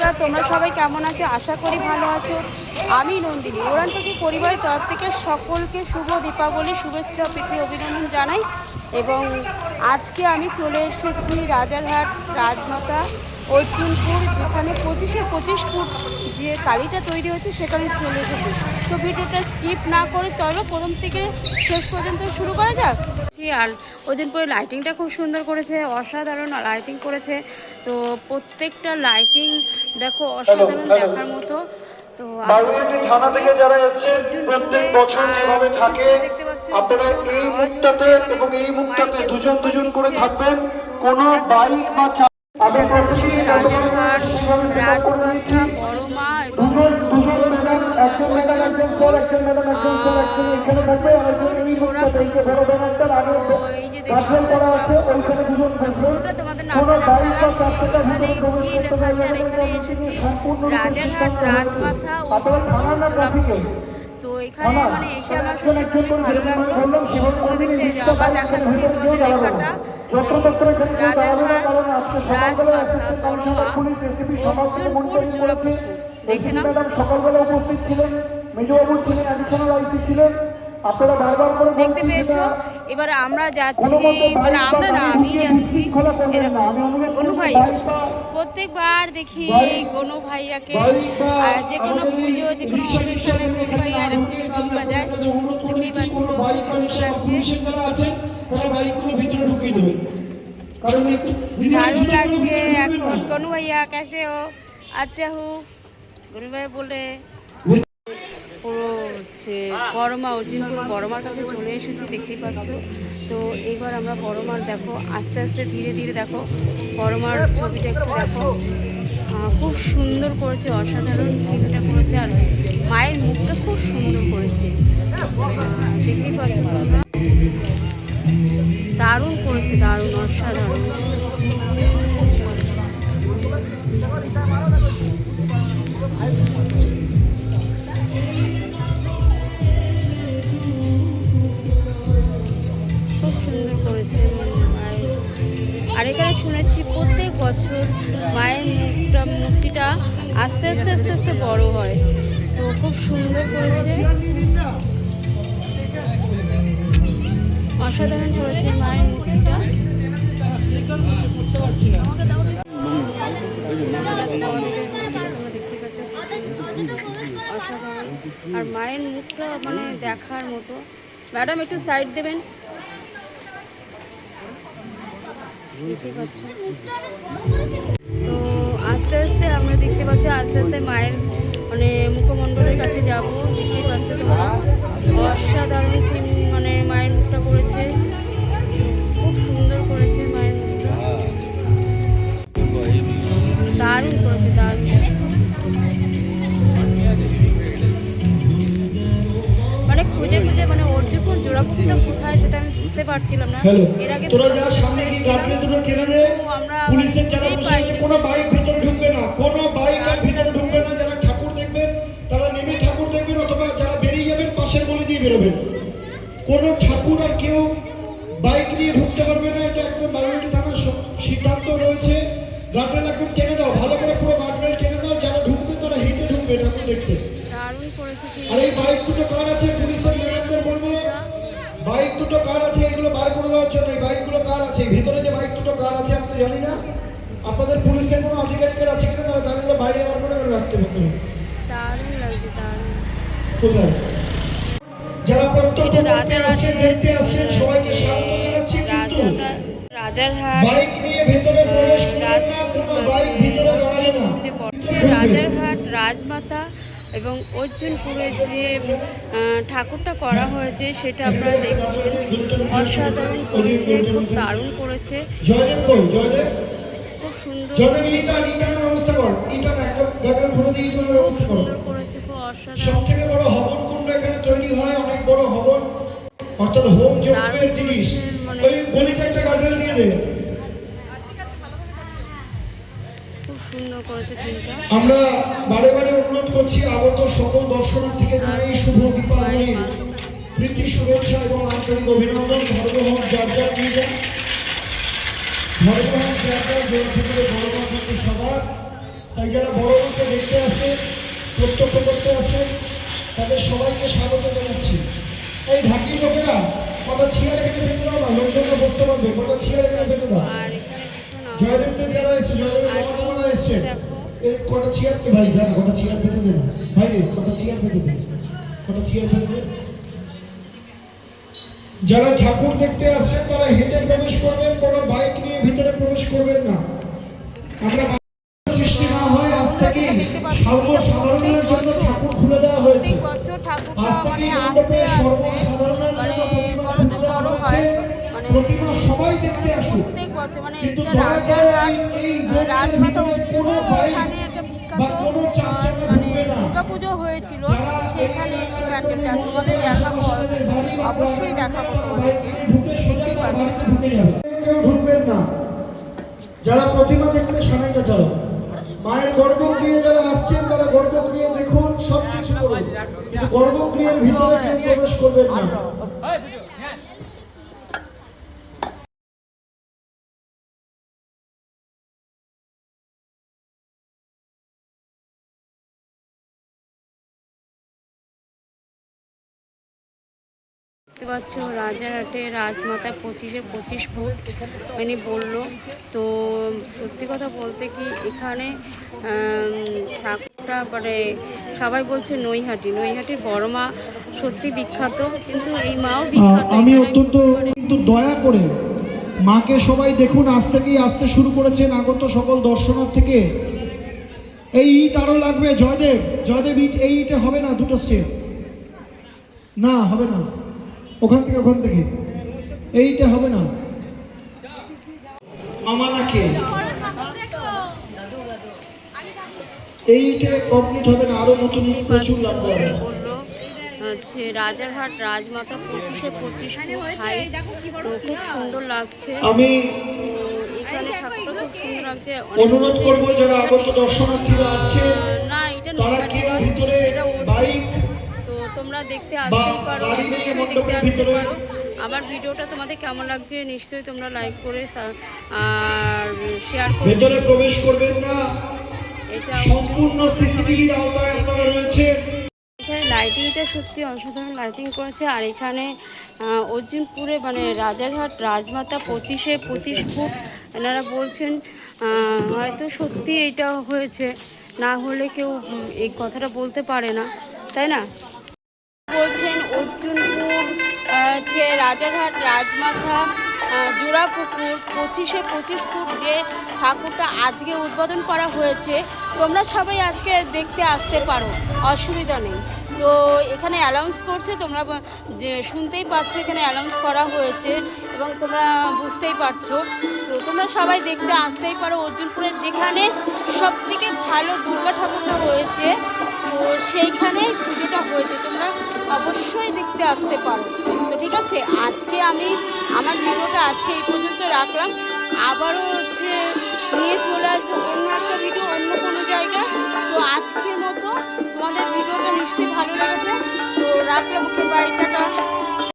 নমস্কার, তোমরা সবাই কেমন আছো? আশা করি ভালো আছো। আমি নন্দিনী উড়ানপাখি পরিবারের তরফ থেকে সকলকে শুভ দীপাবলি শুভেচ্ছা প্রীতি অভিনন্দন জানাই। এবং আজকে আমি চলে এসেছি রাজারহাট রাজমাতা অর্জুনপুর, যেখানে 25 ফুট যে কালীটা তৈরি হচ্ছে সেখানে চলে এসেছি। তো ভিডিওটা স্কিপ না করে চলো প্রথম থেকে শেষ পর্যন্ত শুরু করা যাক। আর অর্জুনপুরের লাইটিংটা খুব সুন্দর করেছে, অসাধারণ লাইটিং করেছে। তো প্রত্যেকটা লাইটিং দেখো অসাধারণ দেখার মতো। তো থানা থেকে যারা এসেছেন প্রত্যেক বছর যেভাবে থাকে আপনারা এই মুখটাতে এবং এই মুখটাতে দুজন দুজন করে থাকবেন। কোনো বাইক বা রাজারহাট রাজমাতা বড়মা এবং এই যে তোমাদের নামটা রাজারহাট রাজমাতা ও তো এখানে মানে এসে আমার সত্যি খুব ভালো লাগলো। আবার দেখাচ্ছি তোমাদের লেখাটা রাজারহাট রাজমাতা বড়মা অর্জুনপুর জোড়াপুকুর, দেখে নাও। সকালবেলা উপস্থিত ছিলেন, মেজবাবু ছিলেন, অ্যাডিশনাল আইসি ছিলেন। আপনারা বারবার করে দেখতে পেয়েছো। এবার আমরা যাচ্ছি, মানে আমরা না, আমি যাচ্ছি গনু ভাই। প্রত্যেকবার দেখি গনু ভাইয়াকে যে কোনো পুজো যে কোনো অনুষ্ঠানে গনু ভাইয়া এরকম বাজায়, দেখতেই পাচ্ছি দারুণ লাগছে এখন। গনু ভাইয়া कैसे हो? अच्छा हूँ। গনু ভাই বলে পুরো হচ্ছে বড়মা অর্জুনপুর বড়মার কাছে চলে এসেছি, দেখতেই পাচ্ছ। তো এইবার আমরা বড়মার দেখো আস্তে আস্তে ধীরে ধীরে দেখো বড়মার ছবিটা একটু দেখো, খুব সুন্দর করেছে, অসাধারণ ছবিটা করেছে। আর মায়ের মুখটা খুব সুন্দর করেছে, দেখতেই পাচ্ছ, দারুণ করেছে, দারুণ অসাধারণ। খুব সুন্দর করেছে মায়ের। আর এখানে শুনেছি প্রত্যেক বছর মায়ের মূর্তিটা আস্তে আস্তে আস্তে আস্তে বড় হয়। তো খুব সুন্দর করেছে, অসাধারণ করেছে মায়ের মূর্তিটা। অসাধারণ। আর মায়ের মুখটা মানে দেখার মতো। ম্যাডাম একটু সাইড দেবেন। তো আস্তে আস্তে আমরা দেখতে পাচ্ছি আস্তে আস্তে মায়ের মানে মুখমণ্ডলের কাছে যাব, দেখতেই পাচ্ছ তোমরা। অসাধারণ মানে মায়ের মুখটা করেছে, খুব সুন্দর করেছে মায়ের মুখটা, দারুণ করেছে, দারুণ। মানে খুঁজে খুঁজে মানে অর্জুনপুর জোড়াপুকুরটা কোথায় সেটা আমি বুঝতে পারছিলাম না। এর আগে তোরা যা সামনে কি গাড়ি দুটো ছেড়ে দে। পুলিশের যারা বসে আছে কোনো বাইক ভিতরে ঢুকবে না, কোনো বাইক আর ভিতরে ঢুকবে না। যারা ঠাকুর দেখবেন তারা নেমে ঠাকুর দেখবেন, অথবা যারা বেরিয়ে যাবেন পাশের গলি দিয়ে বেরোবেন। কোনো ঠাকুর আর কেউ বাইক নিয়ে ঢুকতে পারবে না। এটা একদম বাগুইআটি থানার সিদ্ধান্ত রয়েছে। গার্ডরেল একদম টেনে দাও, ভালো করে পুরো গার্ডরেল টেনে দাও। যারা ঢুকবে তারা হেঁটে ঢুকবে ঠাকুর দেখতে। আর এই বাইক দুটো কার আছে পুলিশের ম্যাডামদের বলবো, বাইক দুটো কার আছে এগুলো বার করে দেওয়ার জন্য। এই বাইকগুলো কার আছে, ভিতরে যে বাইক দুটো কার আছে আমি তো জানি না। আপনাদের পুলিশের কোনো আধিকারিকের আছে কিনা, তারা তাহলে বাইরে বার করে রাখতে পারতে হবে। কোথায় যারা প্রত্যক্ষ করতে আসছেন দেখতে আসছেন সবাইকে স্বাগত জানাচ্ছি। কিন্তু বাইক নিয়ে ভেতরে প্রবেশ করবেন না, কোনো বাইক ভিতরে দাঁড়াবে না। রাজারহাট রাজমাতা এবং অর্জুনপুরের যে ঠাকুরটা করা হয়েছে সেটা আপনারা দেখছেন, অসাধারণ করেছে, খুব দারুণ করেছে, খুব সুন্দর করেছে, খুব অসাধারণ। সবথেকে বড় হবন কুণ্ড এখানে তৈরি হয়, অনেক বড় হবন, অর্থাৎ হোম যজ্ঞের জিনিস। ওই গলিতে একটা গার্ডরেল দিয়ে দে। আমরা বারে বারে অনুরোধ করছি আগত সকল দর্শনার্থীকে জানাই শুভ দীপাবলির প্রীতি শুভেচ্ছা এবং আন্তরিক অভিনন্দন। ধর্মহোম যার যার নিয়ে যান, ধর্মহোম যার যার জোর থেকে বড় সবার তাই যারা বড় মাকে দেখতে আসে, প্রত্যক্ষ করতে আসে, তাদের সবাইকে স্বাগত জানাচ্ছি। এই ঢাকির লোকেরা কটা চেয়ার এখানে পেতে দাও না, লোকজনরা বসতে পারবে, কটা চেয়ার এখানে পেতে দাও। জয়দেবদের যারা এসে, জয়দেবের মামারা এসছে, এর কটা চেয়ার ভাই যারা কটা চেয়ার পেতে দেন ভাই রে, কটা চেয়ার পেতে দেন, কটা চেয়ার পেতে দেন। যারা ঠাকুর দেখতে আসছেন তারা হেঁটে প্রবেশ করবেন, কোনো বাইক নিয়ে ভিতরে প্রবেশ করবেন না। আমরা সৃষ্টি না হয় আজ থেকে সর্বসাধারণের জন্য ঠাকুর খুলে দেওয়া হয়েছে। আজ থেকে মণ্ডপে সর্বসাধারণের জন্য প্রতিমা খুলে দেওয়া হয়েছে। প্রতিমা সবাই দেখতে আসুক, কিন্তু দয়া করে এই জোনের ভিতরে কোনো বাইক বা কোনো চার চাকা ঢুকবে না। দুর্গাপুজো হয়েছিল সেখানে তোমাদের দেখাবো, অবশ্যই দেখাবো তোমাদেরকে। কেউ ঢুকবেন না। যারা প্রতিমা দেখতে সামনেটা চালো, মায়ের গর্ভগৃহে যারা আসছেন তারা গর্ভগৃহে দেখুন, সবকিছু করুন, কিন্তু গর্ভগৃহের ভিতরে কেউ প্রবেশ করবেন না। দেখতে পাচ্ছ রাজারহাটে রাজমাতা 25 ফুট উনি বললো। তো সত্যি কথা বলতে কি এখানে ঠাকুরটা মানে সবাই বলছে নৈহাটির বড় মা সত্যি বিখ্যাত, কিন্তু এই মাও বিখ্যাত। আমি অত্যন্ত কিন্তু দয়া করে মাকে সবাই দেখুন, আজ থেকেই আসতে শুরু করেছেন আগত সকল দর্শনার্থীকে। এই ইট আরো লাগবে, জয়দেব ইট, এই ইটে হবে না, দুটো স্টেপ না, হবে না, ওখান থেকে এইটা হবে না। মামা নাকি এইটা কমপ্লিট হবে না, আরো নতুন প্রচুর লাগবে। বললো হচ্ছে রাজারহাট রাজমাতা 25 হাইট, তো খুব সুন্দর লাগছে। আমি এখানে ঠাকুরটা খুব সুন্দর লাগছে। অনুরোধ করবো যারা আগত দর্শনার্থীরা আসছে না এটা তারা কেউ ভিতরে বাইক তো তোমরা দেখতে আসতেই পারো, অবশ্যই দেখতে আসতে পারো। আমার ভিডিওটা তোমাদের কেমন লাগছে নিশ্চয়ই তোমরা লাইক করে আর শেয়ার করে ভেতরে প্রবেশ করবেন না। এটা সম্পূর্ণ সিসিটিভির আওতায় আপনারা রয়েছে। এখানে লাইটিংটা সত্যি অসাধারণ লাইটিং করেছে। আর এখানে অর্জুনপুরে মানে রাজারহাট রাজমাতা 25 ফুট এনারা বলছেন, হয়তো সত্যি এটা হয়েছে, না হলে কেউ এই কথাটা বলতে পারে না, তাই না? বলছেন অর্জুনপুর যে রাজারহাট রাজমাতা জোড়াপুকুর 25 ফুট যে ঠাকুরটা আজকে উদ্বোধন করা হয়েছে, তোমরা সবাই আজকে দেখতে আসতে পারো, অসুবিধা নেই। তো এখানে অ্যানাউন্স করছে, তোমরা যে শুনতেই পাচ্ছ, এখানে অ্যানাউন্স করা হয়েছে এবং তোমরা বুঝতেই পারছো। তো তোমরা সবাই দেখতে আসতেই পারো। অর্জুনপুরের যেখানে সবথেকে ভালো দুর্গা ঠাকুরটা হয়েছে, তো সেইখানে পুজোটা হয়েছে, তোমরা অবশ্যই দেখতে আসতে পারো। তো ঠিক আছে, আজকে আমি আমার ভিডিওটা আজকে এই পর্যন্ত রাখলাম। আবারও হচ্ছে নিয়ে চলে আসবো অন্য একটা ভিডিও অন্য কোনো জায়গায়। তো আজকের মতো তোমাদের ভিডিওটা নিশ্চয়ই ভালো লেগেছে, তো রাখলাম। Okay bye, tata.